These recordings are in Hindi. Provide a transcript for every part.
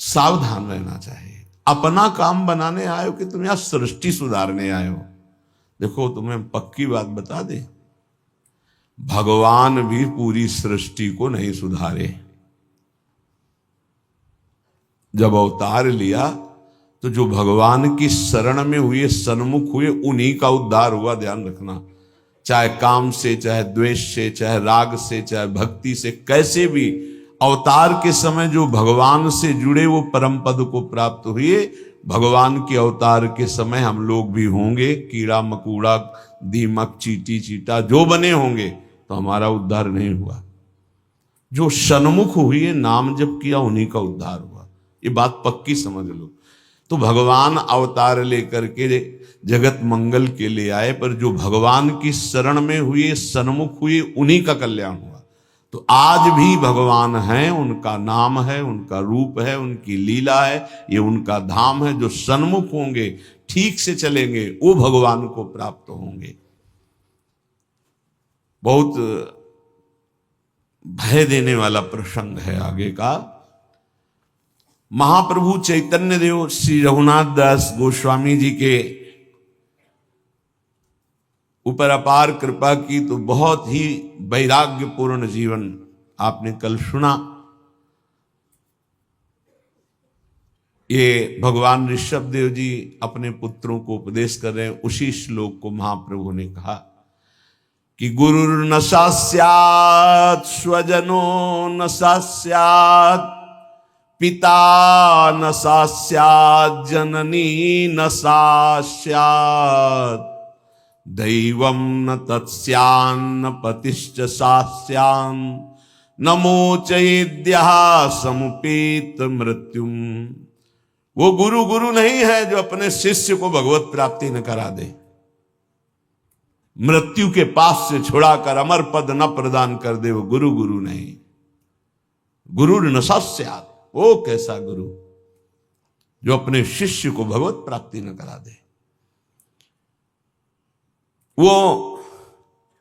सावधान रहना चाहिए। अपना काम बनाने आयो कि तुम यहां सृष्टि सुधारने आयो। देखो तुम्हें पक्की बात बता दे, भगवान भी पूरी सृष्टि को नहीं सुधारे। जब अवतार लिया तो जो भगवान की शरण में हुए, सन्मुख हुए, उन्हीं का उद्धार हुआ। ध्यान रखना, चाहे काम से, चाहे द्वेष से, चाहे राग से, चाहे भक्ति से, कैसे भी अवतार के समय जो भगवान से जुड़े वो परम पद को प्राप्त हुए। भगवान के अवतार के समय हम लोग भी होंगे, कीड़ा मकूड़ा, दीमक, चींटी चीटा जो बने होंगे, तो हमारा उद्धार नहीं हुआ। जो सन्मुख हुए, नाम जप किया, उन्हीं का उद्धार हुआ। ये बात पक्की समझ लो। तो भगवान अवतार लेकर के जगत मंगल के लिए आए, पर जो भगवान की शरण में हुए, सन्मुख हुए, उन्हीं का कल्याण हुआ। तो आज भी भगवान हैं, उनका नाम है, उनका रूप है, उनकी लीला है, ये उनका धाम है। जो सन्मुख होंगे, ठीक से चलेंगे, वो भगवान को प्राप्त होंगे। बहुत भय देने वाला प्रसंग है आगे का। महाप्रभु चैतन्य देव श्री रघुनाथ दास गोस्वामी जी के ऊपर अपार कृपा की, तो बहुत ही वैराग्यपूर्ण जीवन आपने कल सुना। ये भगवान ऋषभ देव जी अपने पुत्रों को उपदेश कर रहे हैं। उसी श्लोक को महाप्रभु ने कहा कि गुरुर्न न स्यात् स्वजनो न स्यात् पिता न स्यात् जननी न स्यात् दैवं न तत्स्यान्न पतिश्च सास्यान् न मोचयेद्यः समुपेत मृत्युम। वो गुरु गुरु नहीं है जो अपने शिष्य को भगवत प्राप्ति न करा दे, मृत्यु के पास से छुड़ाकर अमर पद न प्रदान कर दे। वो गुरु गुरु नहीं। गुरु न स्यात्, वो कैसा गुरु जो अपने शिष्य को भगवत प्राप्ति न करा दे। वो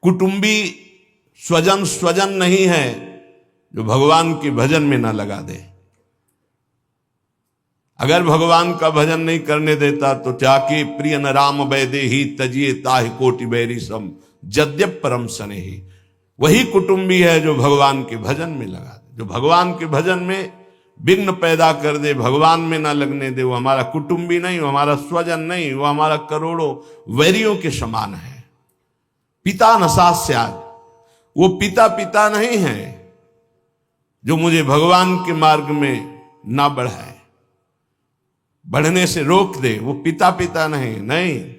कुटुंबी स्वजन स्वजन नहीं है जो भगवान के भजन में ना लगा दे। अगर भगवान का भजन नहीं करने देता तो जाके प्रिय न राम वैदेही तजिए ताहि कोटि बैरी सम जद्यप परम स्नेही। वही कुटुंबी है जो भगवान के भजन में लगा दे। जो भगवान के भजन में विघ्न पैदा कर दे, भगवान में ना लगने दे, वो हमारा कुटुंबी नहीं, वो हमारा स्वजन नहीं, वो हमारा करोड़ों वैरियों के समान है। पिता न स्यात्, वो पिता पिता नहीं है जो मुझे भगवान के मार्ग में ना बढ़ाए, बढ़ने से रोक दे। वो पिता पिता नहीं।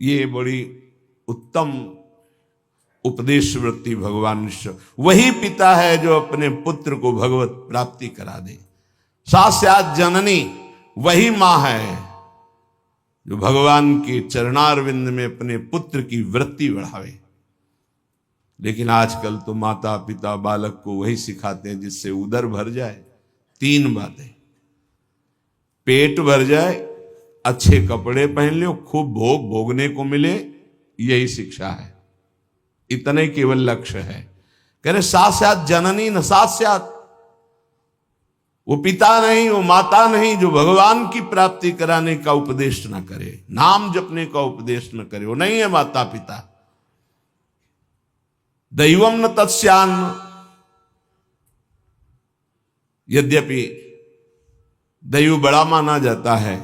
ये बड़ी उत्तम उपदेश वृत्ति भगवान ईश्वर। वही पिता है जो अपने पुत्र को भगवत प्राप्ति करा दे। स्यात् जननी, वही मां है जो भगवान के चरणारविंद में अपने पुत्र की वृत्ति बढ़ावे। लेकिन आजकल तो माता पिता बालक को वही सिखाते हैं जिससे उदर भर जाए। 3 बातें, पेट भर जाए, अच्छे कपड़े पहन लो, खूब भोग भोगने को मिले, यही शिक्षा है। इतने केवल लक्ष्य है। कह रहे स्यात् जननी न स्यात्, वो पिता नहीं, वो माता नहीं जो भगवान की प्राप्ति कराने का उपदेश न करे, नाम जपने का उपदेश न करे, वो नहीं है माता पिता। दैवम न तत्स्यान्न, यद्यपि दैव बड़ा माना जाता है,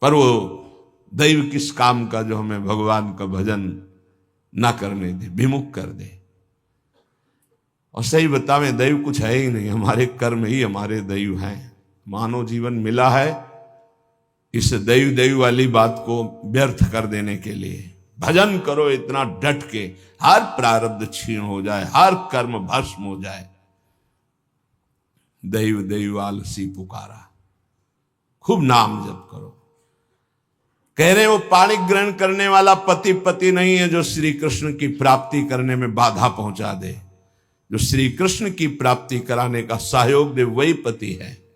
पर वो दैव किस काम का जो हमें भगवान का भजन ना करने दे, विमुख कर दे। और सही बतावे, दैव कुछ है ही नहीं, हमारे कर्म ही हमारे दैव हैं। मानव जीवन मिला है इस दैव दैव वाली बात को व्यर्थ कर देने के लिए। भजन करो इतना डट के, हर प्रारब्ध क्षीण हो जाए, हर कर्म भस्म हो जाए। दैव दैव आलसी पुकारा, खूब नाम जप करो। कह रहे वो पाणी ग्रहण करने वाला पति पति नहीं है जो श्री कृष्ण की प्राप्ति करने में बाधा पहुंचा दे। जो श्री कृष्ण की प्राप्ति कराने का सहयोग दे वही पति है।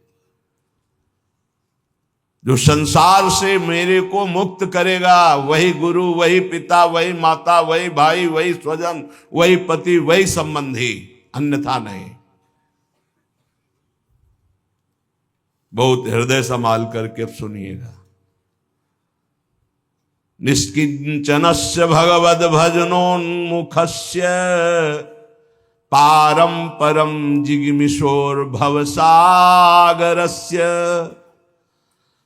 जो संसार से मेरे को मुक्त करेगा वही गुरु, वही पिता, वही माता, वही भाई, वही स्वजन, वही पति, वही संबंधी, अन्यथा नहीं। बहुत हृदय संभाल करके अब सुनिएगा। निष्किंचनस्य भगवद भजनोन्मुखस्य पारम परम जिगमिशोर भवसागरस्य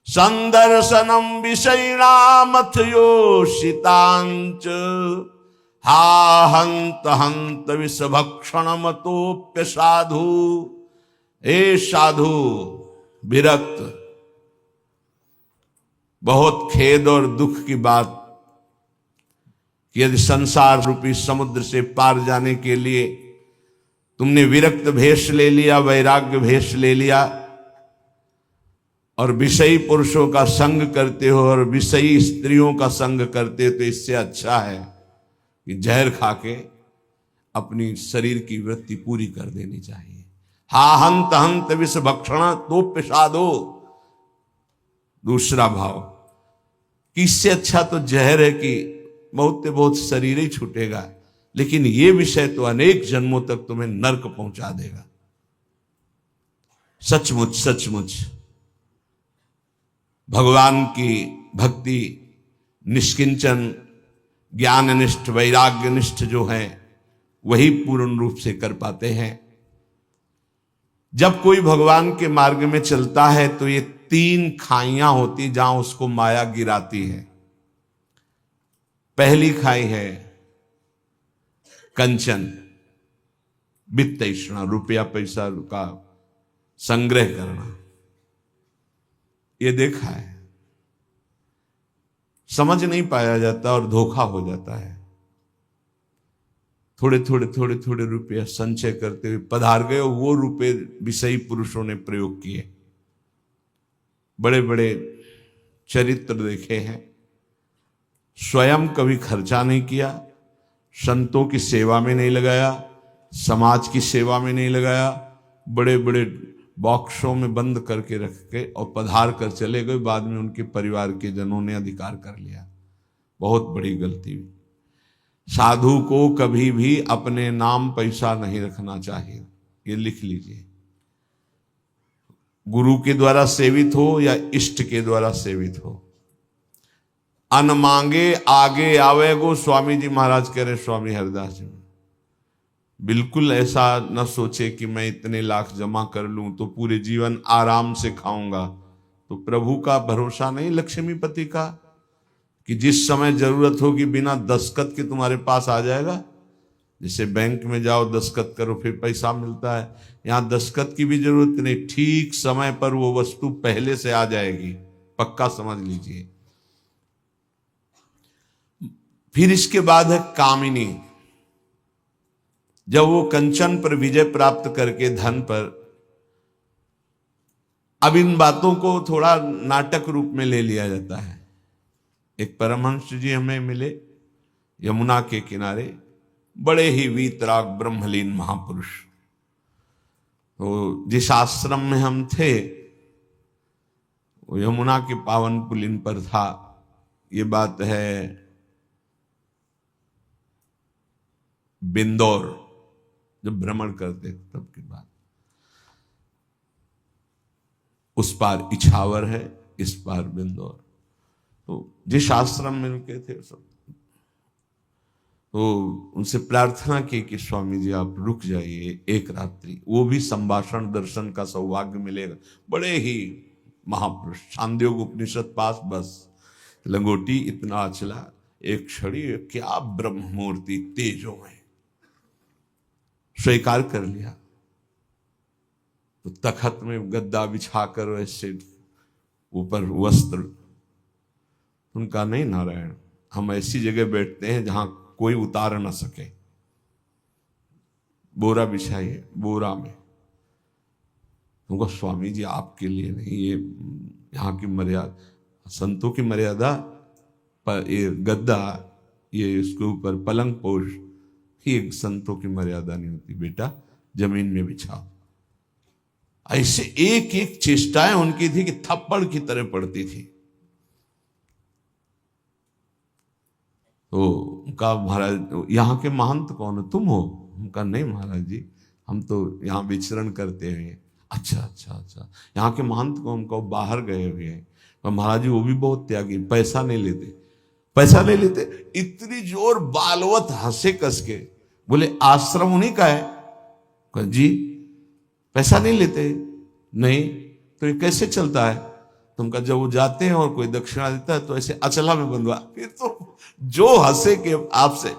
संदर्शनम विषयिणामथ योषितांच हा हंत हंत विषभक्षण मतोप्य साधु। ए साधु विरक्त, बहुत खेद और दुख की बात कि यदि संसार रूपी समुद्र से पार जाने के लिए तुमने विरक्त भेष ले लिया, वैराग्य भेष ले लिया और विषयी पुरुषों का संग करते हो और विषयी स्त्रियों का संग करते हो, तो इससे अच्छा है कि जहर खा के अपनी शरीर की वृत्ति पूरी कर देनी चाहिए। हा हंत हंत विष भक्षण तो पिशादो। दूसरा भाव कि इससे अच्छा तो जहर है कि बहुत से बहुत शरीर ही छूटेगा, लेकिन ये विषय तो अनेक जन्मों तक तुम्हें नरक पहुंचा देगा। सचमुच सचमुच भगवान की भक्ति निष्किंचन ज्ञाननिष्ठ वैराग्यनिष्ठ जो है वही पूर्ण रूप से कर पाते हैं। जब कोई भगवान के मार्ग में चलता है तो ये 3 खाइयां होती जहां उसको माया गिराती है। पहली खाई है कंचन, वित्त तृष्णा, रुपया पैसा का संग्रह करना। ये देखा है, समझ नहीं पाया जाता और धोखा हो जाता है। थोड़े थोड़े रुपये संचय करते हुए पधार गए, वो रुपये विषयी पुरुषों ने प्रयोग किए। बड़े बड़े चरित्र देखे हैं, स्वयं कभी खर्चा नहीं किया, संतों की सेवा में नहीं लगाया, समाज की सेवा में नहीं लगाया, बड़े बड़े बॉक्सों में बंद करके रख के और पधार कर चले गए। बाद में उनके परिवार के जनों ने अधिकार कर लिया। बहुत बड़ी गलती हुई। साधु को कभी भी अपने नाम पैसा नहीं रखना चाहिए, ये लिख लीजिए। गुरु के द्वारा सेवित हो या इष्ट के द्वारा सेवित हो, अन मांगे आगे आवे गो। स्वामी जी महाराज कह रहे, स्वामी हरिदास जी, बिल्कुल ऐसा न सोचे कि मैं इतने लाख जमा कर लूं तो पूरे जीवन आराम से खाऊंगा। तो प्रभु का भरोसा नहीं, लक्ष्मीपति का, कि जिस समय जरूरत होगी बिना दस्तखत के तुम्हारे पास आ जाएगा। जैसे बैंक में जाओ दस्तखत करो फिर पैसा मिलता है, यहां दस्तखत की भी जरूरत नहीं, ठीक समय पर वो वस्तु पहले से आ जाएगी, पक्का समझ लीजिए। फिर इसके बाद है कामिनी। जब वो कंचन पर विजय प्राप्त करके धन पर, अब इन बातों को थोड़ा नाटक रूप में ले लिया जाता है। एक परमहंस जी हमें मिले यमुना के किनारे, बड़े ही वीतराग ब्रह्मलीन महापुरुष। तो जिस आश्रम में हम थे वो यमुना के पावन पुलिन पर था। ये बात है बिंदौर, जब भ्रमण करते तब की बात। उस पार इछावर है, इस पार बिंदौर। तो जिस आश्रम में रुके थे सब, तो उनसे प्रार्थना की कि स्वामी जी आप रुक जाइए एक रात्रि, वो भी संभाषण दर्शन का सौभाग्य मिलेगा। बड़े ही महापुरुष, छांदोग्य उपनिषद पास, बस लंगोटी इतना अचला, एक छड़ी, क्या ब्रह्म मूर्ति तेजो में। स्वीकार कर लिया। तो तखत में गद्दा बिछाकर वैसे ऊपर वस्त्र, उनका नहीं नारायण, हम ऐसी जगह बैठते हैं जहां कोई उतार ना सके। बोरा बिछाइए, बोरा में। तुमको स्वामी जी आपके लिए नहीं, ये यहाँ की मर्यादा, संतों की मर्यादा पर ये गद्दा, ये इसके ऊपर पलंग पोष, ये संतों की मर्यादा नहीं होती। बेटा जमीन में बिछाओ। ऐसे एक एक चेष्टाएं उनकी थी कि थप्पड़ की तरह पड़ती थी। तो उनका, महाराज यहाँ के महंत कौन है, तुम हो? उनका नहीं महाराज जी, हम तो यहाँ विचरण करते हुए। अच्छा अच्छा अच्छा, यहाँ के महंत को हमको बाहर गए हुए हैं, पर महाराज जी वो भी बहुत त्यागी, पैसा नहीं लेते, पैसा नहीं लेते। इतनी जोर बालवत हंसे कस के, बोले आश्रम उन्हीं का है? कहा, जी पैसा नहीं लेते? नहीं। तो ये कैसे चलता है? तुमका जब वो जाते हैं और कोई दक्षिणा देता है तो ऐसे अचला में बंधवा, फिर तो जो हंसे के आपसे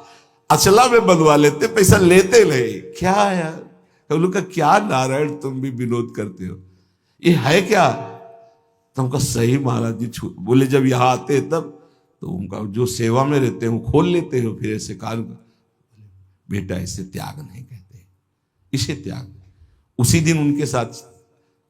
अचला में बंधवा लेते, पैसा लेते नहीं। क्या यार, लोग का क्या नारायण तुम भी विनोद करते हो, ये है क्या? तुमका सही महाराज जी बोले जब यहाँ आते हैं तब तो उनका जो सेवा में रहते हैं वो खोल लेते हो, फिर ऐसे कान, बेटा इसे त्याग नहीं कहते, इसे त्याग। उसी दिन उनके साथ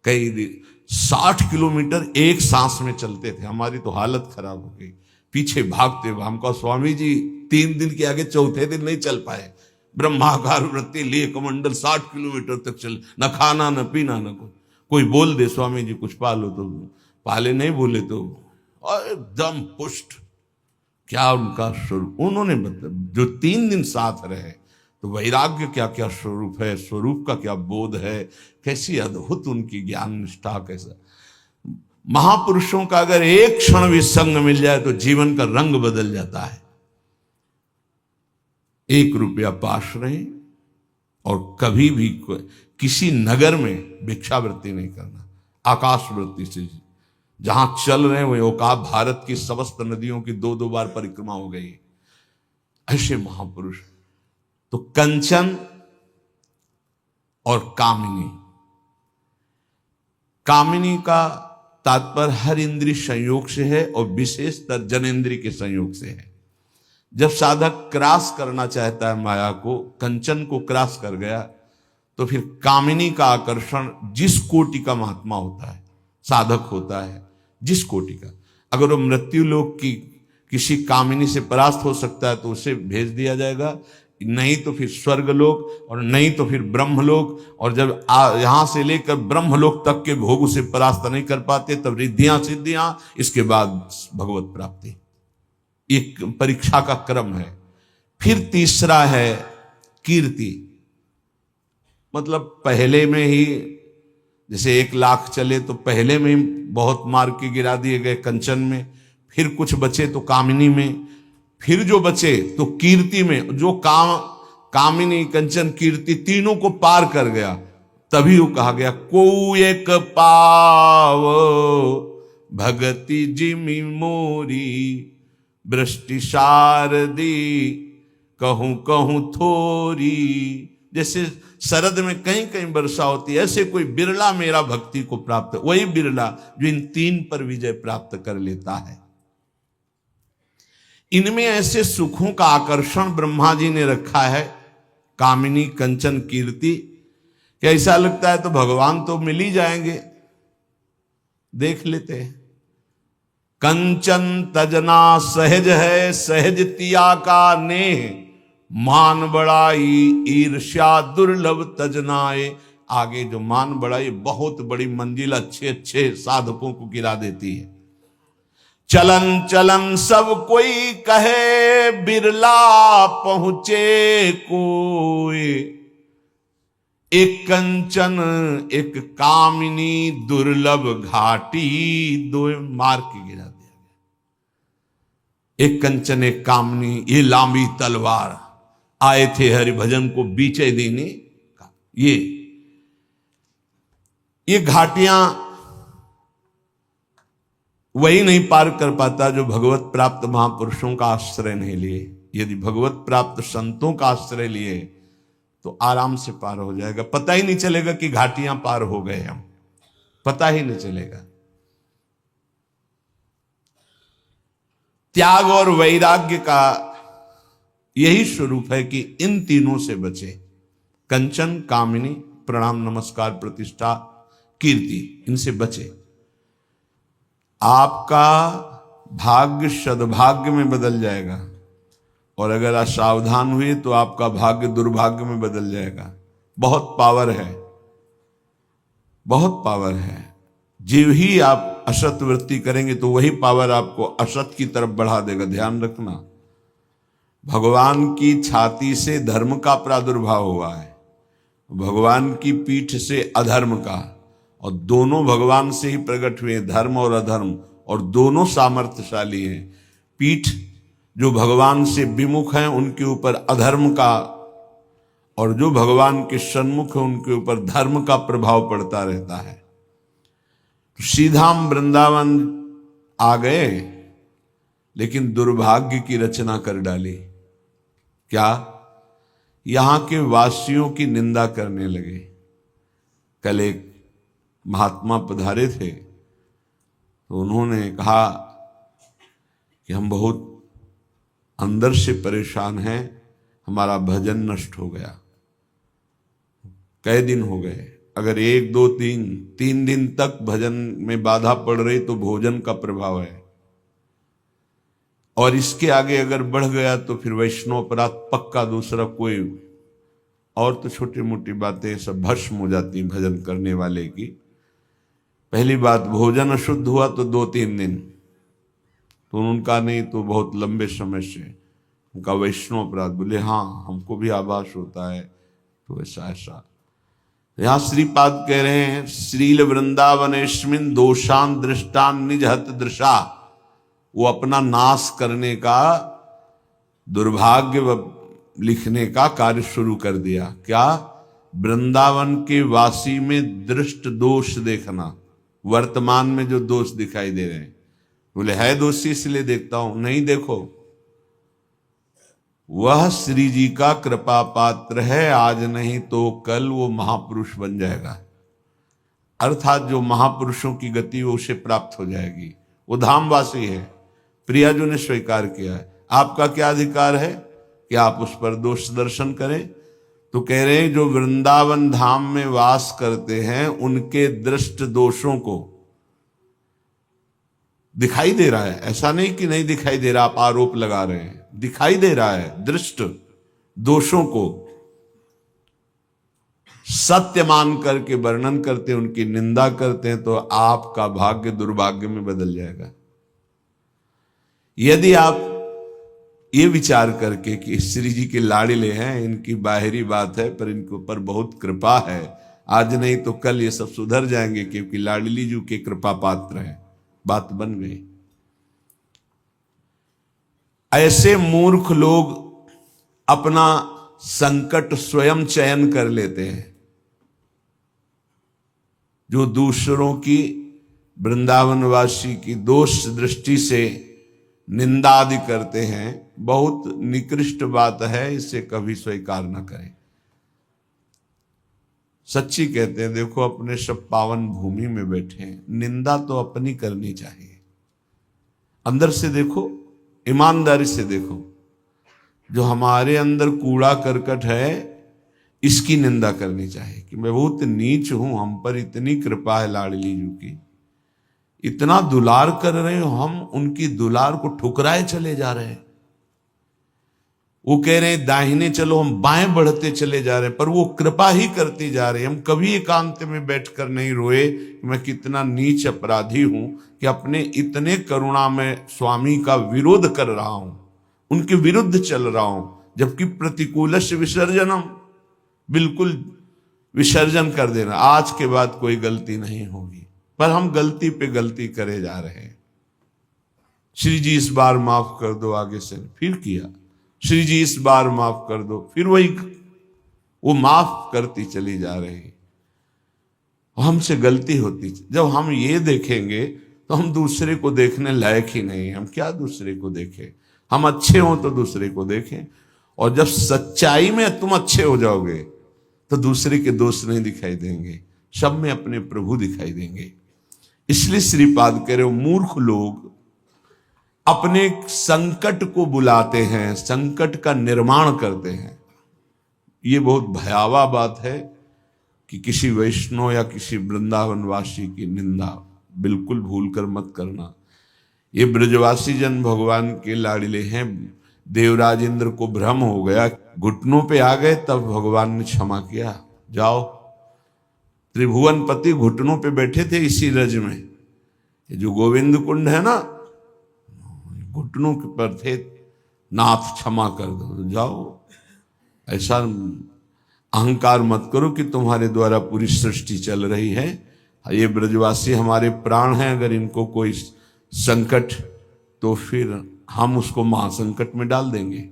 कई 60 किलोमीटर एक सांस में चलते थे, हमारी तो हालत खराब हो गई, पीछे भागते हुए। हमको स्वामी जी 3 दिन के आगे चौथे दिन नहीं चल पाए, ब्रह्माकार वृत्ति लिए कमंडल 60 किलोमीटर तक चल, न खाना न पीना न कुछ। कोई बोल दे स्वामी जी कुछ पालो तो पाले, नहीं बोले तो एकदम पुष्ट। क्या उनका स्वरूप, उन्होंने मतलब जो 3 दिन साथ रहे, तो वैराग्य क्या क्या स्वरूप है, स्वरूप का क्या बोध है, कैसी अद्भुत उनकी ज्ञान निष्ठा। कैसा महापुरुषों का अगर एक क्षण भी संग मिल जाए तो जीवन का रंग बदल जाता है। 1 रुपया पास रहे और कभी भी किसी नगर में भिक्षावृत्ति नहीं करना, आकाशवृत्ति से जहां चल रहे हैं वो कहा, भारत की समस्त नदियों की 2-2 बार परिक्रमा हो गई। ऐसे महापुरुष। तो कंचन और कामिनी, कामिनी का तात्पर्य हर इंद्रिय संयोग से है और विशेषतर जनेन्द्रिय के संयोग से है। जब साधक क्रॉस करना चाहता है माया को, कंचन को क्रॉस कर गया, तो फिर कामिनी का आकर्षण जिस कोटि का महात्मा होता है, साधक होता है, जिस कोटि का, अगर वो मृत्यु लोक की किसी कामिनी से परास्त हो सकता है तो उसे भेज दिया जाएगा, नहीं तो फिर स्वर्गलोक, और नहीं तो फिर ब्रह्मलोक। और जब यहां से लेकर ब्रह्मलोक तक के भोग उसे परास्त नहीं कर पाते, तब रिद्धियां सिद्धियां, इसके बाद भगवत प्राप्ति। एक परीक्षा का क्रम है। फिर तीसरा है कीर्ति, मतलब पहले में ही जैसे 1 लाख चले तो पहले में ही बहुत मार के गिरा दिए गए कंचन में, फिर कुछ बचे तो कामिनी में, फिर जो बचे तो कीर्ति में। जो कामिनी कंचन कीर्ति तीनों को पार कर गया, तभी वो कहा गया को एक पाव भगति जिमि मोरी, वृष्टि शारदी कहूं कहूं थोरी। जैसे शरद में कहीं कहीं वर्षा होती है, ऐसे कोई बिरला मेरा भक्ति को प्राप्त, वही बिरला जो इन 3 पर विजय प्राप्त कर लेता है। इनमें ऐसे सुखों का आकर्षण ब्रह्मा जी ने रखा है, कामिनी कंचन कीर्ति, कि ऐसा लगता है तो भगवान तो मिल ही जाएंगे। देख लेते हैं, कंचन तजना सहज है, सहज तिया का नेह, मान बड़ाई ईर्ष्या दुर्लभ तजनाए। आगे जो मान बड़ाई बहुत बड़ी मंजिल अच्छे अच्छे साधकों को गिरा देती है। चलन चलन सब कोई कहे, बिरला पहुंचे कोई, एक कंचन एक कामिनी दुर्लभ घाटी, 2 मार के गिरा दिया गया। एक कंचन एक कामिनी, ये लांबी तलवार, आए थे हरिभजन को बीचे देने। ये घाटियां वही नहीं पार कर पाता जो भगवत प्राप्त महापुरुषों का आश्रय नहीं लिए। यदि भगवत प्राप्त संतों का आश्रय लिए तो आराम से पार हो जाएगा, पता ही नहीं चलेगा कि घाटियां पार हो गए हम, पता ही नहीं चलेगा। त्याग और वैराग्य का यही स्वरूप है कि इन तीनों से बचे, कंचन कामिनी प्रणाम नमस्कार प्रतिष्ठा कीर्ति, इनसे बचे। आपका भाग्य सद्भाग्य में बदल जाएगा, और अगर असावधान हुए तो आपका भाग्य दुर्भाग्य में बदल जाएगा। बहुत पावर है, बहुत पावर है। जीव ही आप असत वृत्ति करेंगे तो वही पावर आपको असत की तरफ बढ़ा देगा। ध्यान रखना, भगवान की छाती से धर्म का प्रादुर्भाव हुआ है, भगवान की पीठ से अधर्म का, और दोनों भगवान से ही प्रकट हुए, धर्म और अधर्म, और दोनों सामर्थ्यशाली हैं। पीठ जो भगवान से विमुख हैं उनके ऊपर अधर्म का, और जो भगवान के सन्मुख है उनके ऊपर धर्म का प्रभाव पड़ता रहता है। तो सीधाम वृंदावन आ गए, लेकिन दुर्भाग्य की रचना कर डाली। क्या? यहां के वासियों की निंदा करने लगे। कल एक महात्मा पधारे थे, तो उन्होंने कहा कि हम बहुत अंदर से परेशान हैं, हमारा भजन नष्ट हो गया। कई दिन हो गए, अगर 1 2 3 दिन तक भजन में बाधा पड़ रही तो भोजन का प्रभाव है, और इसके आगे अगर बढ़ गया तो फिर वैष्णव अपराध पक्का, दूसरा कोई, और तो छोटी मोटी बातें सब भस्म हो जाती भजन करने वाले की। पहली बात, भोजन अशुद्ध हुआ तो 2-3 दिन, तो उनका नहीं तो बहुत लंबे समय से उनका वैष्णव अपराध। बोले हाँ, हमको भी आभास होता है। तो ऐसा यहां श्रीपाद कह रहे हैं, श्रील वृंदावनेस्मिन दोषान दृष्टान निज हत दृशा। वो अपना नाश करने का, दुर्भाग्य लिखने का कार्य शुरू कर दिया। क्या? वृंदावन के वासी में दृष्ट दोष देखना, वर्तमान में जो दोष दिखाई दे रहे हैं। बोले है दोषी इसलिए देखता हूं, नहीं देखो, वह श्री जी का कृपा पात्र है, आज नहीं तो कल वो महापुरुष बन जाएगा। अर्थात जो महापुरुषों की गति वो उसे प्राप्त हो जाएगी। वो धामवासी है, प्रियाजू ने स्वीकार किया है। आपका क्या अधिकार है कि आप उस पर दोष दर्शन करें? तो कह रहे हैं जो वृंदावन धाम में वास करते हैं उनके दृष्ट दोषों को दिखाई दे रहा है। ऐसा नहीं कि नहीं दिखाई दे रहा, आप आरोप लगा रहे हैं, दिखाई दे रहा है। दृष्ट दोषों को सत्य मान करके वर्णन करते हैं, उनकी निंदा करते हैं, तो आपका भाग्य दुर्भाग्य में बदल जाएगा। यदि आप ये विचार करके कि श्री जी के लाड़िले हैं, इनकी बाहरी बात है पर इनके ऊपर बहुत कृपा है, आज नहीं तो कल ये सब सुधर जाएंगे क्योंकि लाडली जी के कृपा पात्र हैं, बात बन गई। ऐसे मूर्ख लोग अपना संकट स्वयं चयन कर लेते हैं। जो दूसरों की, वृंदावनवासी की दोष दृष्टि से निंदा आदि करते हैं, बहुत निकृष्ट बात है, इसे कभी स्वीकार न करें। सच्ची कहते हैं, देखो अपने सब पावन भूमि में बैठे हैं, निंदा तो अपनी करनी चाहिए। अंदर से देखो, ईमानदारी से देखो, जो हमारे अंदर कूड़ा करकट है इसकी निंदा करनी चाहिए कि मैं बहुत नीच हूं, हम पर इतनी कृपा है लाडली जी की, इतना दुलार कर रहे हो, हम उनकी दुलार को ठुकराए चले जा रहे हैं। वो कह रहे हैं दाहिने चलो, हम बाएं बढ़ते चले जा रहे हैं, पर वो कृपा ही करती जा रहे हैं। हम कभी एकांत में बैठकर नहीं रोए कि मैं कितना नीच अपराधी हूं कि अपने इतने करुणा में स्वामी का विरोध कर रहा हूं, उनके विरुद्ध चल रहा हूं, जबकि प्रतिकूलस्य विसर्जनम, बिल्कुल विसर्जन कर देना, आज के बाद कोई गलती नहीं होगी। पर हम गलती पे गलती करे जा रहे हैं। श्री जी इस बार माफ कर दो, आगे से फिर किया, श्री जी इस बार माफ कर दो, फिर वही वो माफ करती चली जा रही। हमसे गलती होती, जब हम ये देखेंगे तो हम दूसरे को देखने लायक ही नहीं। हम क्या दूसरे को देखें? हम अच्छे हों तो दूसरे को देखें, और जब सच्चाई में तुम अच्छे हो जाओगे तो दूसरे के दोष नहीं दिखाई देंगे, सब में अपने प्रभु दिखाई देंगे। इसलिए श्रीपाद कह रहे हो, मूर्ख लोग अपने संकट को बुलाते हैं, संकट का निर्माण करते हैं। ये बहुत भयावह बात है कि किसी वैष्णव या किसी वृंदावनवासी की निंदा बिल्कुल भूल कर मत करना। ये ब्रजवासी जन भगवान के लाड़िले हैं। देवराज इंद्र को भ्रम हो गया, घुटनों पे आ गए, तब भगवान ने क्षमा किया। जाओ, त्रिभुवनपति घुटनों पे बैठे थे इसी रज में। ये जो गोविंद कुंड है ना, घुटनों के पर थे, नाथ क्षमा कर दो, जाओ। ऐसा अहंकार मत करो कि तुम्हारे द्वारा पूरी सृष्टि चल रही है। ये ब्रजवासी हमारे प्राण हैं, अगर इनको कोई संकट तो फिर हम उसको महासंकट में डाल देंगे।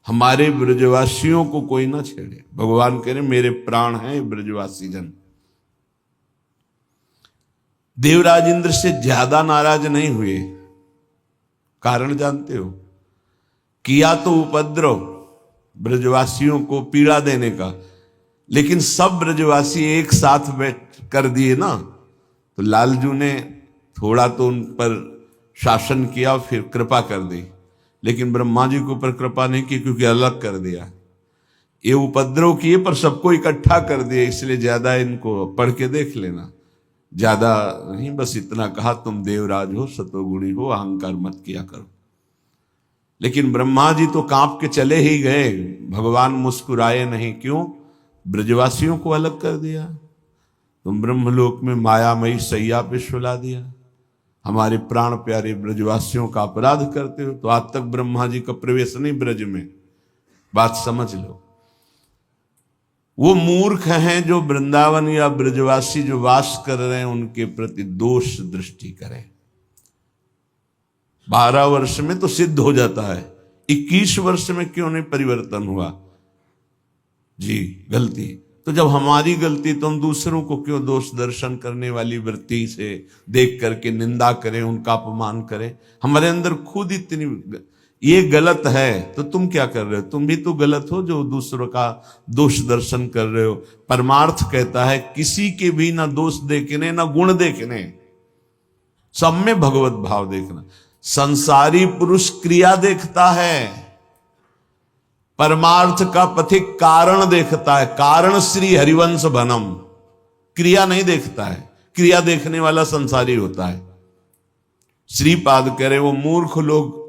हमारे ब्रजवासियों को कोई ना छेड़े। भगवान कह रहे मेरे प्राण हैं ब्रजवासी जन। देवराज इंद्र से ज्यादा नाराज नहीं हुए। कारण जानते हो? किया तो उपद्रव ब्रजवासियों को पीड़ा देने का, लेकिन सब ब्रजवासी एक साथ बैठ कर दिए ना, तो लालजू ने थोड़ा तो उन पर शासन किया, फिर कृपा कर दी, लेकिन ब्रह्मा जी के ऊपर कृपा नहीं की, क्योंकि अलग कर दिया। ये उपद्रव किए पर सबको इकट्ठा कर दिया, इसलिए ज्यादा इनको पढ़ के देख लेना, ज्यादा नहीं, बस इतना कहा तुम देवराज हो, सतोगुणी हो, अहंकार मत किया करो। लेकिन ब्रह्मा जी तो कांप के चले ही गए, भगवान मुस्कुराए नहीं। क्यों? ब्रजवासियों को अलग कर दिया। तुम ब्रह्मलोक में मायामयी सैया पे सुला दिया, हमारे प्राण प्यारे ब्रजवासियों का अपराध करते हो। तो आज तक ब्रह्मा जी का प्रवेश नहीं ब्रज में, बात समझ लो। वो मूर्ख हैं जो वृंदावन या ब्रजवासी जो वास कर रहे हैं उनके प्रति दोष दृष्टि करें। 12 वर्ष में तो सिद्ध हो जाता है, 21 वर्ष में क्यों नहीं परिवर्तन हुआ जी? गलती तो जब हमारी गलती, तो हम दूसरों को क्यों दोष दर्शन करने वाली वृत्ति से देख करके निंदा करें, उनका अपमान करें? हमारे अंदर खुद इतनी ये गलत है, तो तुम क्या कर रहे हो? तुम भी तो गलत हो जो दूसरों का दोष दर्शन कर रहे हो। परमार्थ कहता है किसी के भी ना दोष देखने ना गुण देखने, सब में भगवत भाव देखना। संसारी पुरुष क्रिया देखता है, परमार्थ का पथिक कारण देखता है। कारण श्री हरिवंश बनम, क्रिया नहीं देखता है। क्रिया देखने वाला संसारी होता है। श्रीपाद कह रहे वो मूर्ख लोग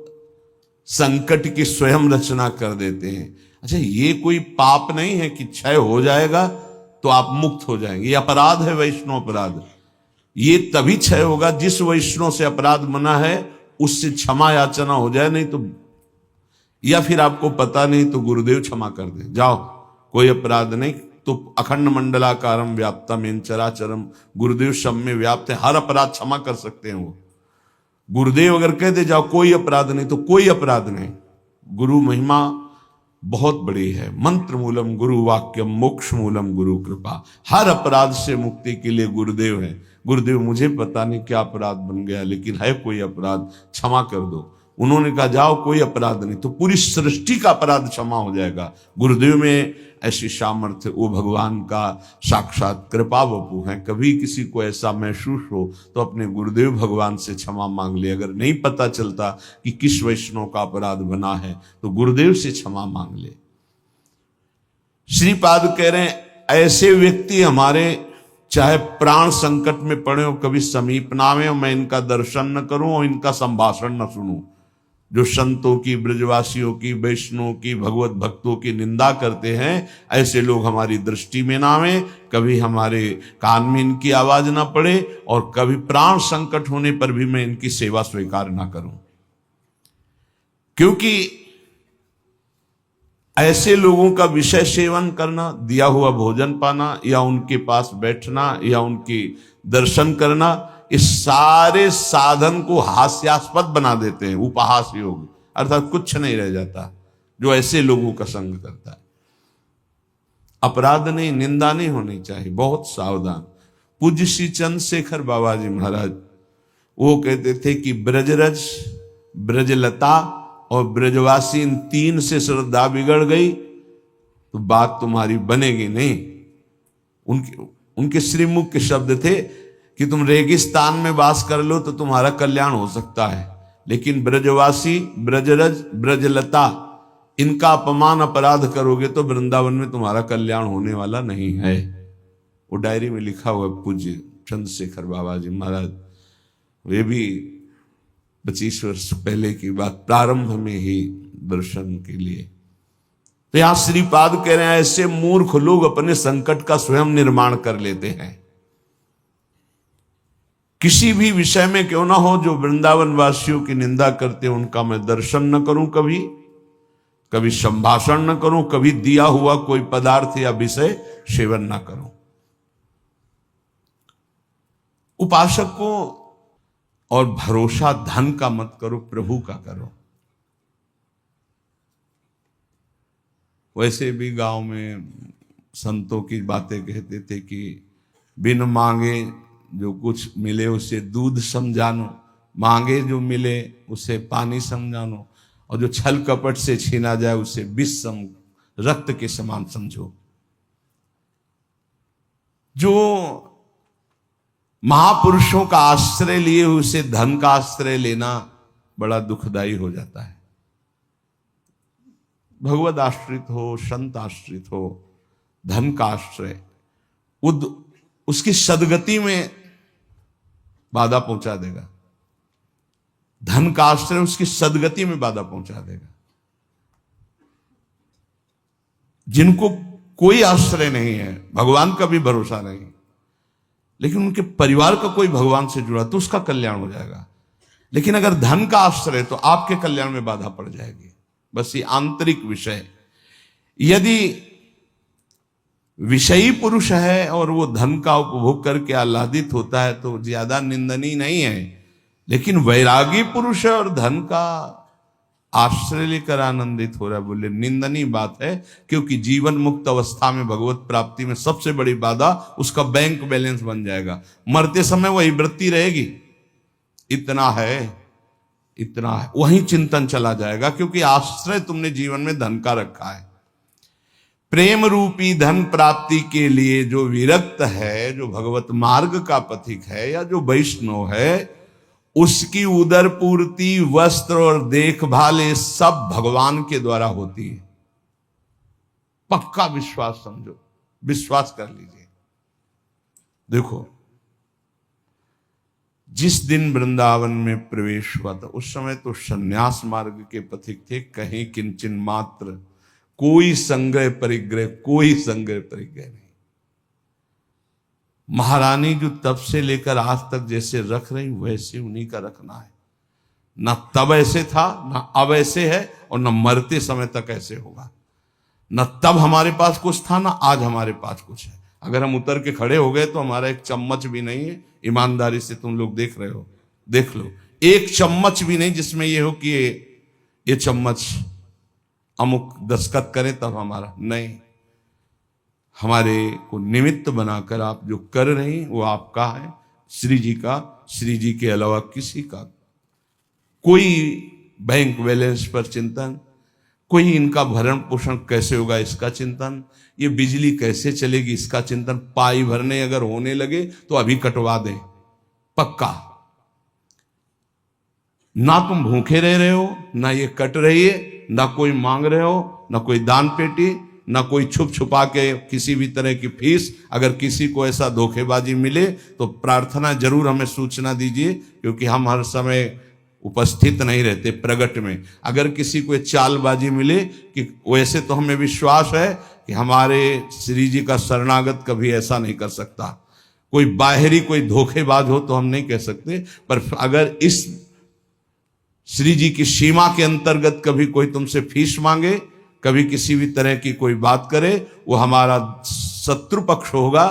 संकट की स्वयं रचना कर देते हैं। अच्छा, ये कोई पाप नहीं है कि क्षय हो जाएगा तो आप मुक्त हो जाएंगे। ये अपराध है, वैष्णव अपराध। ये तभी क्षय होगा जिस वैष्णव से अपराध मना है उससे क्षमा याचना हो जाए, नहीं तो, या फिर आपको पता नहीं तो गुरुदेव क्षमा कर दे, जाओ कोई अपराध नहीं। तो अखंड मंडलाकारम व्याप्तम इन चराचरम, गुरुदेव सब में व्याप्त है, हर अपराध क्षमा कर सकते हैं वो। गुरुदेव अगर कह दे जाओ कोई अपराध नहीं, तो कोई अपराध नहीं। गुरु महिमा बहुत बड़ी है। मंत्र मूलम गुरु वाक्यम, मोक्ष मूलम गुरु कृपा। हर अपराध से मुक्ति के लिए गुरुदेव है। गुरुदेव मुझे पता नहीं क्या अपराध बन गया, लेकिन है कोई अपराध, क्षमा कर दो। उन्होंने कहा जाओ कोई अपराध नहीं, तो पूरी सृष्टि का अपराध क्षमा हो जाएगा। गुरुदेव में ऐसी सामर्थ्य, वो भगवान का साक्षात कृपा वपु है। कभी किसी को ऐसा महसूस हो तो अपने गुरुदेव भगवान से क्षमा मांग ले। अगर नहीं पता चलता कि किस वैष्णव का अपराध बना है तो गुरुदेव से क्षमा मांग ले। श्रीपाद कह रहे हैं ऐसे व्यक्ति हमारे चाहे प्राण संकट में पड़े हो, कभी समीप ना आवे, मैं इनका दर्शन न करूं और इनका संभाषण न सुनूं। जो संतों की, ब्रजवासियों की, वैष्णव की, भगवत भक्तों की निंदा करते हैं, ऐसे लोग हमारी दृष्टि में ना आवे, कभी हमारे कान में इनकी आवाज ना पड़े, और कभी प्राण संकट होने पर भी मैं इनकी सेवा स्वीकार ना करूं। क्योंकि ऐसे लोगों का विषय सेवन करना, दिया हुआ भोजन पाना, या उनके पास बैठना, या उनकी दर्शन करना, इस सारे साधन को हास्यास्पद बना देते हैं। उपहास योग, अर्थात कुछ नहीं रह जाता जो ऐसे लोगों का संग करता है। अपराध नहीं, निंदा नहीं होनी चाहिए, बहुत सावधान। पूज्य श्री चंद्रशेखर बाबा जी महाराज वो कहते थे कि ब्रजरज, ब्रजलता और ब्रजवासी, इन तीन से श्रद्धा बिगड़ गई तो बात तुम्हारी बनेगी नहीं। उनके श्रीमुख के शब्द थे कि तुम रेगिस्तान में वास कर लो तो तुम्हारा कल्याण हो सकता है, लेकिन ब्रजवासी, ब्रजरज, ब्रजलता, इनका अपमान अपराध करोगे तो वृंदावन में तुम्हारा कल्याण होने वाला नहीं है। वो डायरी में लिखा हुआ पूज्य चंद्रशेखर बाबा जी महाराज। वे भी 25 वर्ष पहले की बात, प्रारंभ में ही दर्शन के लिए। तो यहां श्रीपाद कह रहे हैं ऐसे मूर्ख लोग अपने संकट का स्वयं निर्माण कर लेते हैं। किसी भी विषय में क्यों ना हो, जो वृंदावन वासियों की निंदा करते हैं उनका मैं दर्शन न करूं, कभी संभाषण न करूं, कभी दिया हुआ कोई पदार्थ या विषय सेवन न करूं। उपासक को और भरोसा धन का मत करो, प्रभु का करो। वैसे भी गांव में संतों की बातें कहते थे कि बिन मांगे जो कुछ मिले उसे दूध समझानो, मांगे जो मिले उसे पानी समझानो, और जो छल कपट से छीना जाए उसे विष रक्त के समान समझो। जो महापुरुषों का आश्रय लिए उसे धन का आश्रय लेना बड़ा दुखदाई हो जाता है। भगवद आश्रित हो, संत आश्रित हो, धन का आश्रय उसकी सदगति में बाधा पहुंचा देगा। धन का आश्रय उसकी सदगति में बाधा पहुंचा देगा। जिनको कोई आश्रय नहीं है, भगवान का भी भरोसा नहीं, लेकिन उनके परिवार का कोई भगवान से जुड़ा तो उसका कल्याण हो जाएगा। लेकिन अगर धन का आश्रय तो आपके कल्याण में बाधा पड़ जाएगी। बस ये आंतरिक विषय। यदि विषयी पुरुष है और वो धन का उपभोग करके आह्लादित होता है तो ज्यादा निंदनीय नहीं है। लेकिन वैरागी पुरुष है और धन का आश्रय लेकर आनंदित हो रहा है, बोले निंदनीय बात है। क्योंकि जीवन मुक्त अवस्था में भगवत प्राप्ति में सबसे बड़ी बाधा उसका बैंक बैलेंस बन जाएगा। मरते समय वही वृत्ति रहेगी, इतना है इतना है, वही चिंतन चला जाएगा। क्योंकि आश्रय तुमने जीवन में धन का रखा है। प्रेम रूपी धन प्राप्ति के लिए जो विरक्त है, जो भगवत मार्ग का पथिक है या जो वैष्णव है, उसकी उदर पूर्ति, वस्त्र और देखभाल ये सब भगवान के द्वारा होती है। पक्का विश्वास समझो, विश्वास कर लीजिए। देखो, जिस दिन वृंदावन में प्रवेश हुआ था उस समय तो संन्यास मार्ग के पथिक थे। कहीं किंचन मात्र कोई संग्रह परिग्रह, कोई संग्रह परिग्रह नहीं। महारानी जो तब से लेकर आज तक जैसे रख रही वैसे उन्हीं का रखना है। ना तब ऐसे था, ना अब ऐसे है, और ना मरते समय तक ऐसे होगा। ना तब हमारे पास कुछ था, ना आज हमारे पास कुछ है। अगर हम उतर के खड़े हो गए तो हमारा एक चम्मच भी नहीं है। ईमानदारी से तुम लोग देख रहे हो, देख लो, एक चम्मच भी नहीं जिसमें ये हो कि ये चम्मच अमुक दस्तखत करें तब हमारा नहीं। हमारे को निमित्त बनाकर आप जो कर रही वो आपका है, श्री जी का, श्री जी के अलावा किसी का कोई बैंक बैलेंस पर चिंतन, कोई इनका भरण पोषण कैसे होगा इसका चिंतन, ये बिजली कैसे चलेगी इसका चिंतन। पाई भरने अगर होने लगे तो अभी कटवा दें, पक्का। ना तुम भूखे रह रहे हो, ना ये कट रही है, ना कोई मांग रहे हो, ना कोई दान पेटी, ना कोई छुप छुपा के किसी भी तरह की फीस। अगर किसी को ऐसा धोखेबाजी मिले तो प्रार्थना जरूर हमें सूचना दीजिए, क्योंकि हम हर समय उपस्थित नहीं रहते प्रगट में। अगर किसी को चालबाजी मिले कि वैसे तो हमें विश्वास है कि हमारे श्री जी का शरणागत कभी ऐसा नहीं कर सकता। कोई बाहरी कोई धोखेबाज हो तो हम नहीं कह सकते, पर अगर इस श्री जी की सीमा के अंतर्गत कभी कोई तुमसे फीस मांगे, कभी किसी भी तरह की कोई बात करे, वो हमारा शत्रु पक्ष होगा,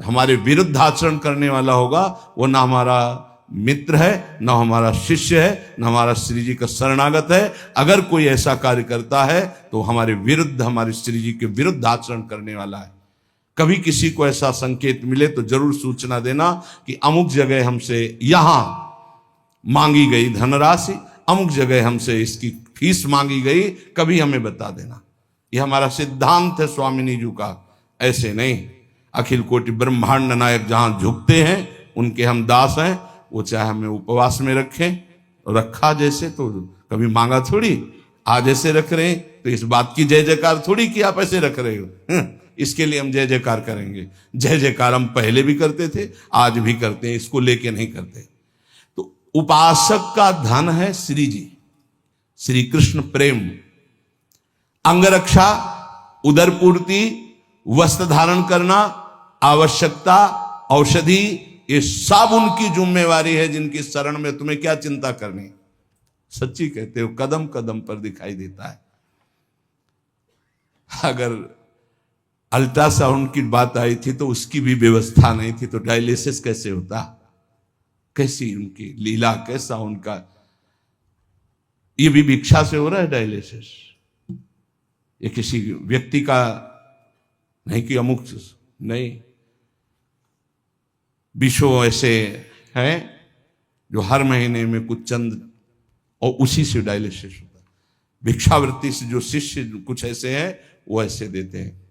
हमारे विरुद्ध आचरण करने वाला होगा। वो ना हमारा मित्र है, ना हमारा शिष्य है, ना हमारा श्री जी का शरणागत है। अगर कोई ऐसा कार्य करता है तो हमारे विरुद्ध, हमारे श्री जी के विरुद्ध आचरण करने वाला है। कभी किसी को ऐसा संकेत मिले तो जरूर सूचना देना कि अमुक जगह हमसे यहां मांगी गई धनराशि, अमुक जगह हमसे इसकी फीस मांगी गई, कभी हमें बता देना। यह हमारा सिद्धांत है स्वामिनी जी का, ऐसे नहीं। अखिल कोटि ब्रह्मांड नायक जहां झुकते हैं उनके हम दास हैं। वो चाहे हमें उपवास में रखें, रखा जैसे तो कभी मांगा थोड़ी, आज ऐसे रख रहे हैं तो इस बात की जय जयकार थोड़ी कि आप ऐसे रख रहे हो। इसके लिए हम जय जयकार करेंगे। जय जयकार हम पहले भी करते थे, आज भी करते हैं, इसको लेके नहीं करते। तो उपासक का धन है श्री जी, श्री कृष्ण प्रेम, अंगरक्षा, उदर पूर्ति, वस्त्र धारण करना, आवश्यकता, औषधि, ये सब उनकी जिम्मेवारी है। जिनकी शरण में तुम्हें क्या चिंता करनी। सच्ची कहते हो, कदम कदम पर दिखाई देता है। अगर अल्ट्रासाउंड की बात आई थी तो उसकी भी व्यवस्था नहीं थी, तो डायलिसिस कैसे होता। कैसी उनकी लीला, कैसा उनका। ये भी भिक्षा से हो रहा है डायलिसिस, ये किसी व्यक्ति का नहीं कि अमुक नहीं। विश्व ऐसे हैं जो हर महीने में कुछ चंद और उसी से डायलिसिस होता है। भिक्षावृत्ति से जो शिष्य कुछ ऐसे हैं वो ऐसे देते हैं,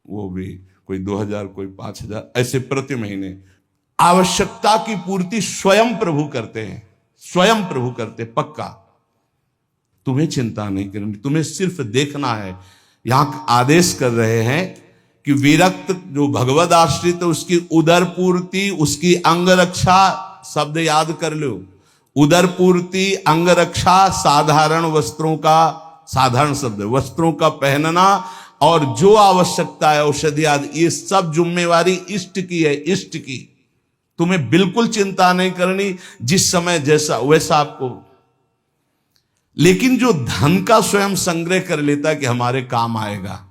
वो भी कोई 2000 कोई 5000 ऐसे प्रति महीने। आवश्यकता की पूर्ति स्वयं प्रभु करते हैं, स्वयं प्रभु करते पक्का। तुम्हें चिंता नहीं करनी, तुम्हें सिर्फ देखना है। यहां आदेश कर रहे हैं कि विरक्त जो भगवद आश्रित है उसकी उदर पूर्ति, उसकी अंग रक्षा, शब्द याद कर लो। उदर पूर्ति, अंग रक्षा, साधारण वस्त्रों का, साधारण शब्द वस्त्रों का पहनना, और जो आवश्यकता है औषधि आदि, ये सब जिम्मेवारी इष्ट की है, इष्ट की। तुम्हें बिल्कुल चिंता नहीं करनी, जिस समय जैसा वैसा आपको। लेकिन जो धन का स्वयं संग्रह कर लेता है कि हमारे काम आएगा,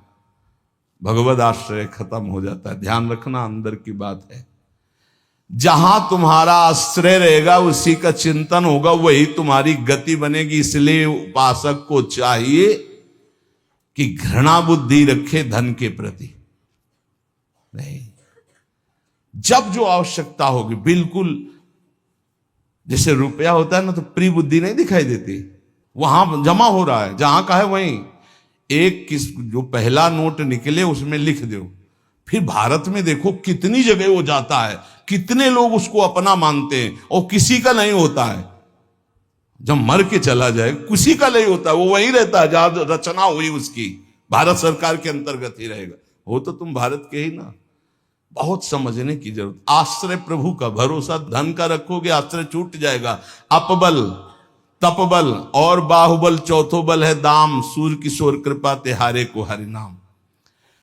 भगवद आश्रय खत्म हो जाता है। ध्यान रखना, अंदर की बात है। जहां तुम्हारा आश्रय रहेगा उसी का चिंतन होगा, वही तुम्हारी गति बनेगी। इसलिए उपासक को चाहिए कि घृणा बुद्धि रखे धन के प्रति नहीं। जब जो आवश्यकता होगी, बिल्कुल जैसे रुपया होता है ना, तो प्रिय बुद्धि नहीं दिखाई देती, वहां जमा हो रहा है, जहां का है वहीं। एक किस जो पहला नोट निकले उसमें लिख दो। फिर भारत में देखो कितनी जगह वो जाता है, कितने लोग उसको अपना मानते हैं, और किसी का नहीं होता है। जब मर के चला जाए किसी का नहीं होता, वो वहीं रहता है जहां रचना हुई उसकी, भारत सरकार के अंतर्गत ही रहेगा। हो तो तुम भारत के ही ना। बहुत समझने की जरूरत। आश्रय प्रभु का, भरोसा धन का रखोगे आश्रय छूट जाएगा। अपबल, तपबल और बाहुबल, चौथो बल है दाम। सूर्य किशोर कृपा तिहारे को हरि नाम।